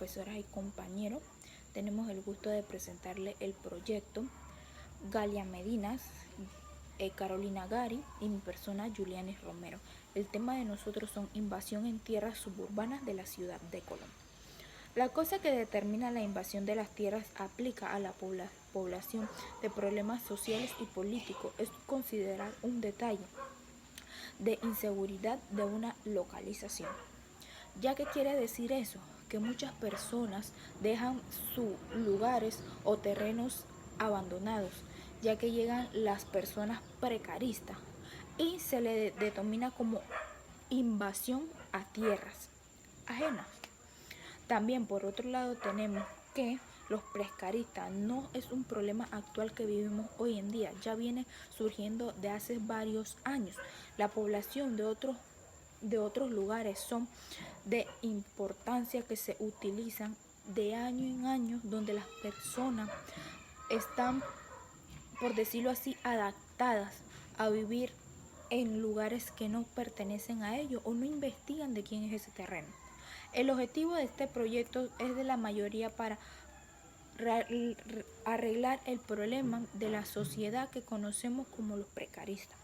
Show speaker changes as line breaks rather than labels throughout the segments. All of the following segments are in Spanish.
Profesoras y compañeros, tenemos el gusto de presentarle el proyecto Galia Medinas, Carolina Gari y mi persona Julianis Romero. El tema de nosotros son invasión en tierras suburbanas de la ciudad de Colón. La cosa que determina la invasión de las tierras aplica a la población de problemas sociales y políticos es considerar un detalle de inseguridad de una localización. ¿Ya qué quiere decir eso? Que muchas personas dejan sus lugares o terrenos abandonados, ya que llegan las personas precaristas y se le denomina como invasión a tierras ajenas. También por otro lado tenemos que los precaristas no es un problema actual que vivimos hoy en día, ya viene surgiendo de hace varios años. La población de otros lugares son de importancia que se utilizan de año en año, donde las personas están, por decirlo así, adaptadas a vivir en lugares que no pertenecen a ellos o no investigan de quién es ese terreno. El objetivo de este proyecto es de la mayoría para arreglar el problema de la sociedad que conocemos como los precaristas.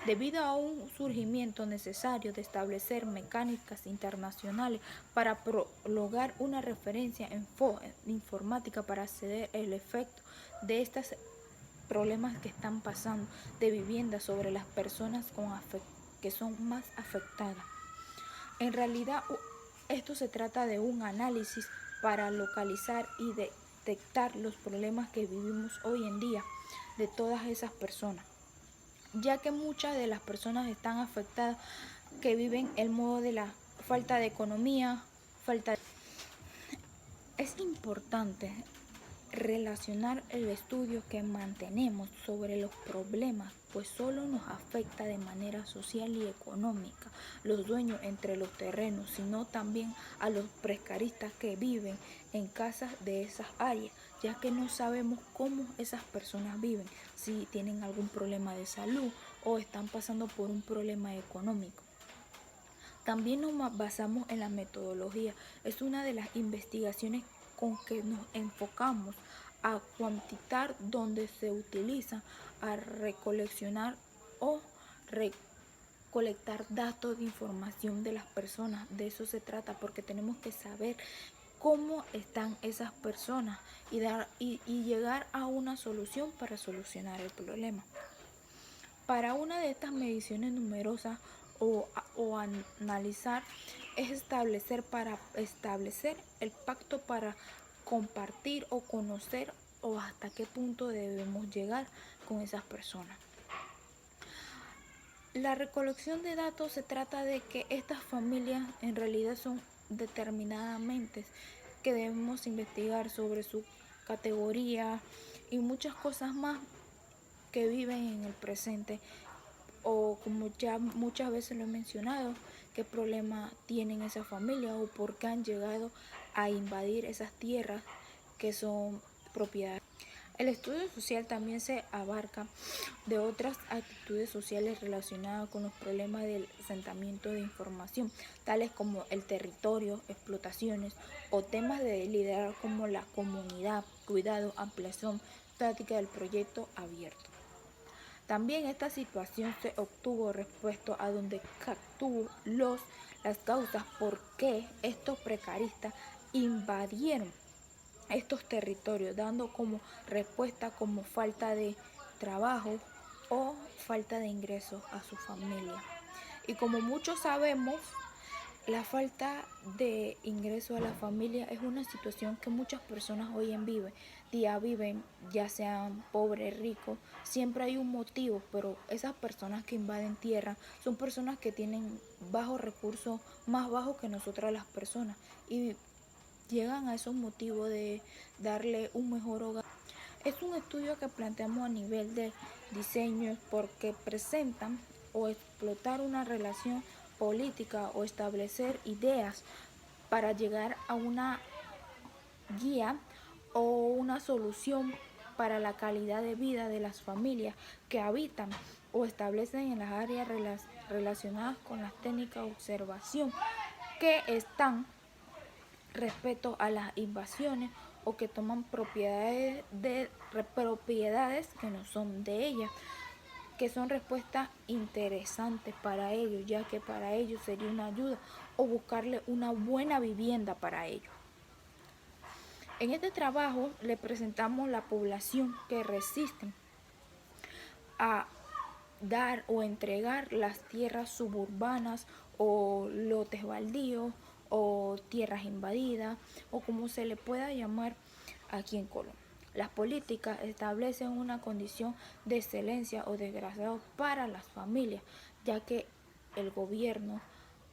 Debido a un surgimiento necesario de establecer mecánicas internacionales para prolongar una referencia en informática para acceder al efecto de estos problemas que están pasando de vivienda sobre las personas que son más afectadas. En realidad, esto se trata de un análisis para localizar y detectar los problemas que vivimos hoy en día de todas esas personas, ya que muchas de las personas están afectadas que viven el modo de la falta de economía, Es importante relacionar el estudio que mantenemos sobre los problemas, pues solo nos afecta de manera social y económica los dueños entre los terrenos, sino también a los precaristas que viven en casas de esas áreas, ya que no sabemos cómo esas personas viven, si tienen algún problema de salud o están pasando por un problema económico. También nos basamos en la metodología. Es una de las investigaciones con que nos enfocamos a cuantitar donde se utiliza a recoleccionar o recolectar datos de información de las personas. De eso se trata, porque tenemos que saber cómo están esas personas y llegar a una solución para solucionar el problema. Para una de estas mediciones numerosas o analizar es establecer el pacto para compartir o conocer o hasta qué punto debemos llegar con esas personas. La recolección de datos se trata de que estas familias en realidad son determinadamente que debemos investigar sobre su categoría y muchas cosas más que viven en el presente, o como ya muchas veces lo he mencionado, qué problema tienen esa familia o por qué han llegado a invadir esas tierras que son propiedad. El estudio social también se abarca de otras actitudes sociales relacionadas con los problemas del asentamiento de información, tales como el territorio, explotaciones o temas de liderazgo como la comunidad, cuidado, ampliación, táctica del proyecto abierto. También esta situación se obtuvo respecto a donde captuvo las causas por qué estos precaristas invadieron estos territorios, dando como respuesta como falta de trabajo o falta de ingresos a su familia. Y como muchos sabemos, la falta de ingreso a la familia es una situación que muchas personas hoy en día viven, ya sean pobres, ricos, siempre hay un motivo, pero esas personas que invaden tierra son personas que tienen bajos recursos, más bajos que nosotras las personas, y llegan a esos motivos de darle un mejor hogar. Es un estudio que planteamos a nivel de diseño porque presentan o explotar una relación política o establecer ideas para llegar a una guía o una solución para la calidad de vida de las familias que habitan o establecen en las áreas relacionadas con las técnicas de observación que están respecto a las invasiones o que toman propiedades que no son de ellas, que son respuestas interesantes para ellos, ya que para ellos sería una ayuda o buscarle una buena vivienda para ellos. En este trabajo le presentamos la población que resisten a dar o entregar las tierras suburbanas o lotes baldíos o tierras invadidas o como se le pueda llamar aquí en Colombia. Las políticas establecen una condición de excelencia o desgraciado para las familias, ya que el gobierno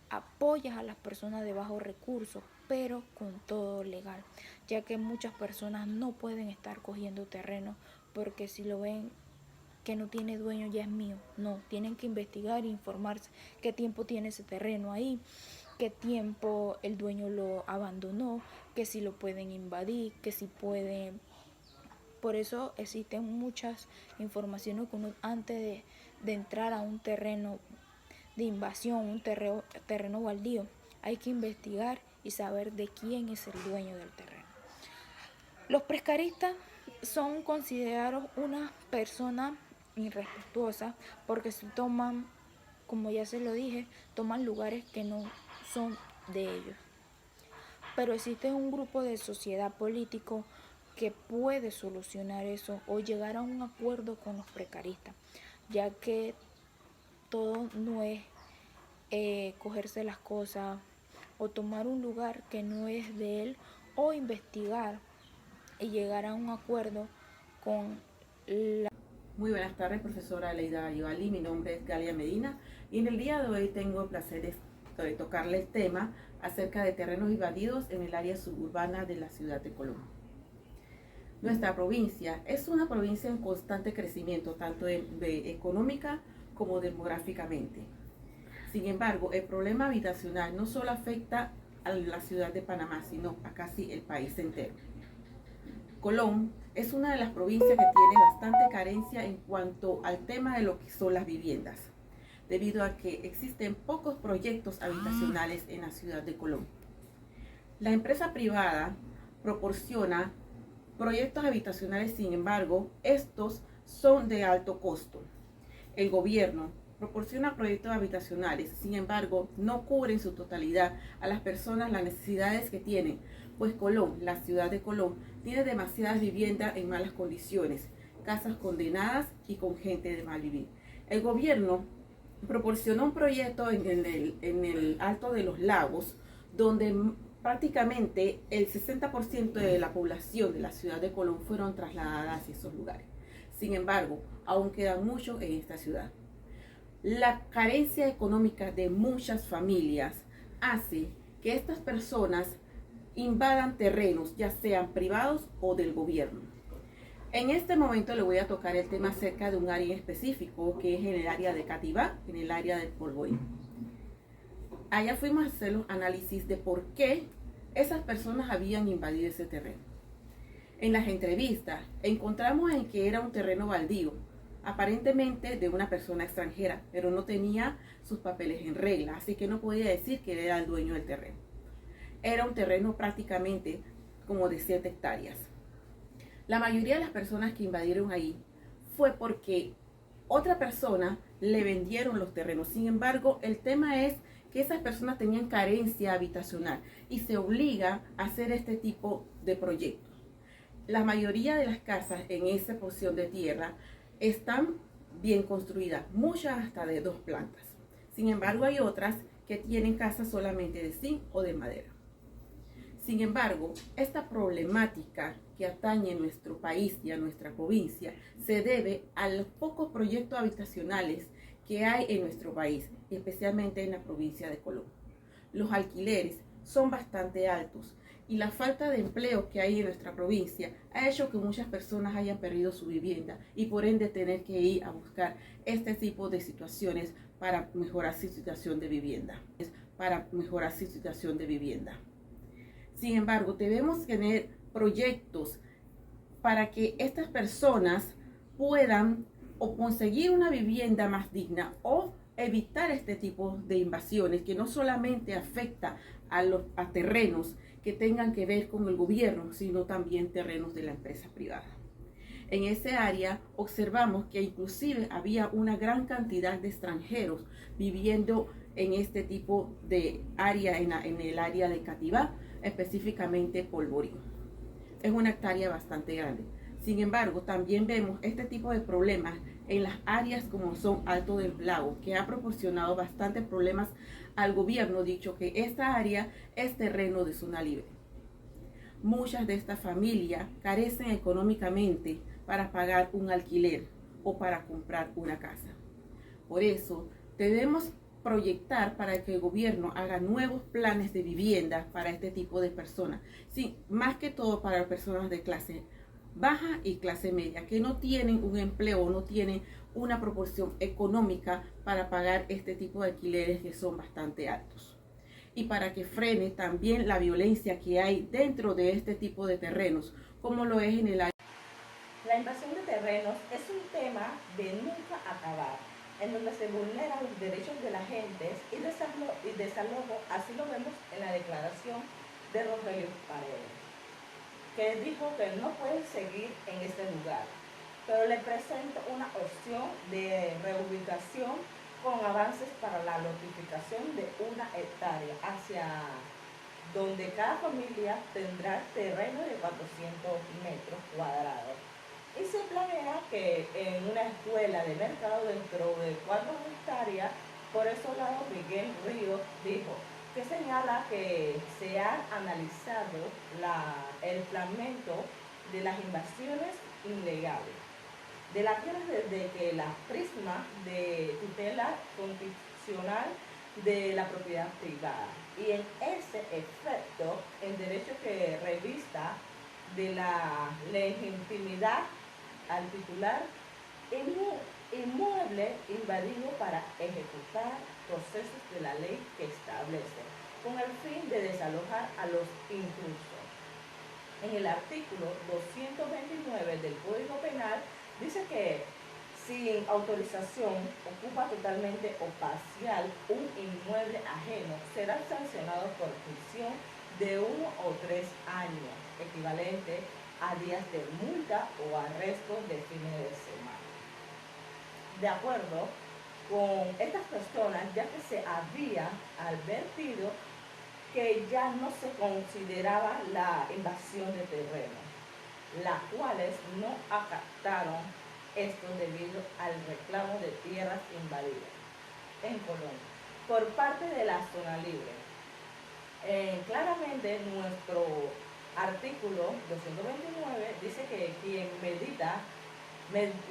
apoya a las personas de bajos recursos, pero con todo legal, ya que muchas personas no pueden estar cogiendo terreno porque si lo ven que no tiene dueño ya es mío. No, tienen que investigar e informarse qué tiempo tiene ese terreno ahí, qué tiempo el dueño lo abandonó, que si lo pueden invadir, que si pueden. Por eso existen muchas informaciones que uno antes de entrar a un terreno de invasión, un terreno baldío, hay que investigar y saber de quién es el dueño del terreno. Los prescaristas son considerados una persona irrespetuosa porque se toman, como ya se lo dije, toman lugares que no son de ellos. Pero existe un grupo de sociedad político que puede solucionar eso o llegar a un acuerdo con los precaristas, ya que todo no es cogerse las cosas o tomar un lugar que no es de él o investigar y llegar a un acuerdo con la...
Muy buenas tardes, profesora Leida Ayobali. Mi nombre es Galia Medina y en el día de hoy tengo el placer de tocarle el tema acerca de terrenos invadidos en el área suburbana de la ciudad de Colón. Nuestra provincia es una provincia en constante crecimiento, tanto económica como demográficamente. Sin embargo, el problema habitacional no solo afecta a la ciudad de Panamá, sino a casi el país entero. Colón es una de las provincias que tiene bastante carencia en cuanto al tema de lo que son las viviendas, debido a que existen pocos proyectos habitacionales en la ciudad de Colón. La empresa privada proporciona proyectos habitacionales, sin embargo, estos son de alto costo. El gobierno proporciona proyectos habitacionales, sin embargo, no cubren su totalidad a las personas las necesidades que tienen, pues Colón, la ciudad de Colón, tiene demasiadas viviendas en malas condiciones, casas condenadas y con gente de mal vivir. El gobierno proporcionó un proyecto en el Alto de los Lagos, donde prácticamente el 60% de la población de la ciudad de Colón fueron trasladadas hacia esos lugares. Sin embargo, aún quedan muchos en esta ciudad. La carencia económica de muchas familias hace que estas personas invadan terrenos, ya sean privados o del gobierno. En este momento le voy a tocar el tema acerca de un área específico, que es en el área de Cativá, en el área del Polvorín. Allá fuimos a hacer los análisis de por qué esas personas habían invadido ese terreno. En las entrevistas encontramos en que era un terreno baldío, aparentemente de una persona extranjera, pero no tenía sus papeles en regla, así que no podía decir que era el dueño del terreno. Era un terreno prácticamente como de 7 hectáreas. La mayoría de las personas que invadieron ahí fue porque otra persona le vendieron los terrenos. Sin embargo, el tema es que esas personas tenían carencia habitacional y se obliga a hacer este tipo de proyectos. La mayoría de las casas en esa porción de tierra están bien construidas, muchas hasta de 2 plantas. Sin embargo, hay otras que tienen casas solamente de zinc o de madera. Sin embargo, esta problemática que atañe a nuestro país y a nuestra provincia se debe a los pocos proyectos habitacionales que hay en nuestro país, especialmente en la provincia de Colón. Los alquileres son bastante altos y la falta de empleo que hay en nuestra provincia ha hecho que muchas personas hayan perdido su vivienda y por ende tener que ir a buscar este tipo de situaciones para mejorar su situación de vivienda. Sin embargo, debemos tener proyectos para que estas personas puedan o conseguir una vivienda más digna o evitar este tipo de invasiones que no solamente afecta a terrenos que tengan que ver con el gobierno, sino también terrenos de la empresa privada. En ese área observamos que inclusive había una gran cantidad de extranjeros viviendo en este tipo de área, en el área de Cativá, específicamente Polvorín. Es una hectárea bastante grande. Sin embargo, también vemos este tipo de problemas en las áreas como son Alto del Lago, que ha proporcionado bastantes problemas al gobierno, dicho que esta área es terreno de zona libre. Muchas de estas familias carecen económicamente para pagar un alquiler o para comprar una casa. Por eso, debemos proyectar para que el gobierno haga nuevos planes de vivienda para este tipo de personas, sí, más que todo para personas de clase baja y clase media, que no tienen un empleo, no tienen una proporción económica para pagar este tipo de alquileres que son bastante altos. Y para que frene también la violencia que hay dentro de este tipo de terrenos, como lo es en el área.
La invasión de terrenos es un tema de nunca acabar, en donde se vulneran los derechos de la gente y desalojo, así lo vemos en la declaración de Rogelio Paredes, que dijo que no puede seguir en este lugar, pero le presento una opción de reubicación con avances para la notificación de 1 hectárea hacia donde cada familia tendrá terreno de 400 metros cuadrados. Y se planea que en una escuela de mercado dentro de 4 hectáreas, por esos lados Miguel Ríos dijo que señala que se ha analizado el fragmento de las invasiones ilegales de la tierra desde que la prisma de tutela constitucional de la propiedad privada. Y en ese efecto, el derecho que revista de la legitimidad al titular inmueble invadido para ejecutar procesos de la ley que establece, con el fin de desalojar a los intrusos. En el artículo 229 del Código Penal dice que sin autorización ocupa totalmente o parcial un inmueble ajeno, será sancionado por prisión de 1 o 3 años, equivalente a días de multa o arresto de fines de semana. De acuerdo con estas personas, ya que se había advertido que ya no se consideraba la invasión de terreno, las cuales no acataron esto debido al reclamo de tierras invadidas en Colombia por parte de la zona libre. Claramente nuestro artículo 229 dice que quien medita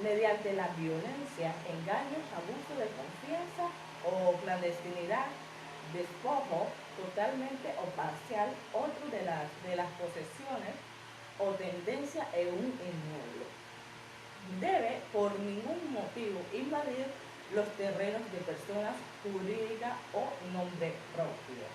mediante la violencia, engaños, abuso de confianza o clandestinidad, despojo totalmente o parcial otro de las posesiones o tendencia en un inmueble, debe por ningún motivo invadir los terrenos de personas jurídicas o nombre propio.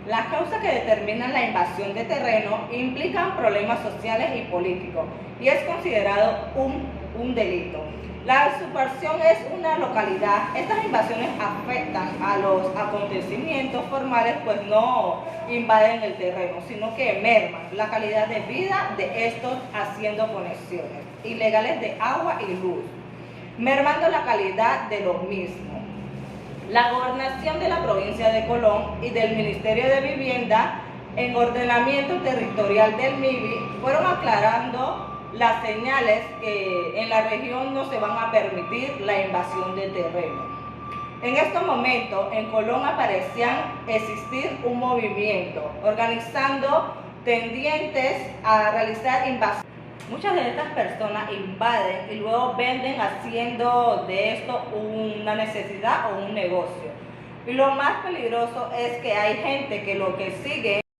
Las causas que determinan la invasión de terreno implican problemas sociales y políticos y es considerado un delito. La usurpación es una localidad. Estas invasiones afectan a los acontecimientos formales, pues no invaden el terreno, sino que merman la calidad de vida de estos haciendo conexiones ilegales de agua y luz, mermando la calidad de los mismos. La gobernación de la provincia de Colón y del Ministerio de Vivienda en ordenamiento territorial del MIBI fueron aclarando las señales que en la región no se van a permitir la invasión de terreno. En estos momentos en Colón parecían existir un movimiento organizando tendientes a realizar invasiones. Muchas de estas personas invaden y luego venden haciendo de esto una necesidad o un negocio. Y lo más peligroso es que hay gente que lo que sigue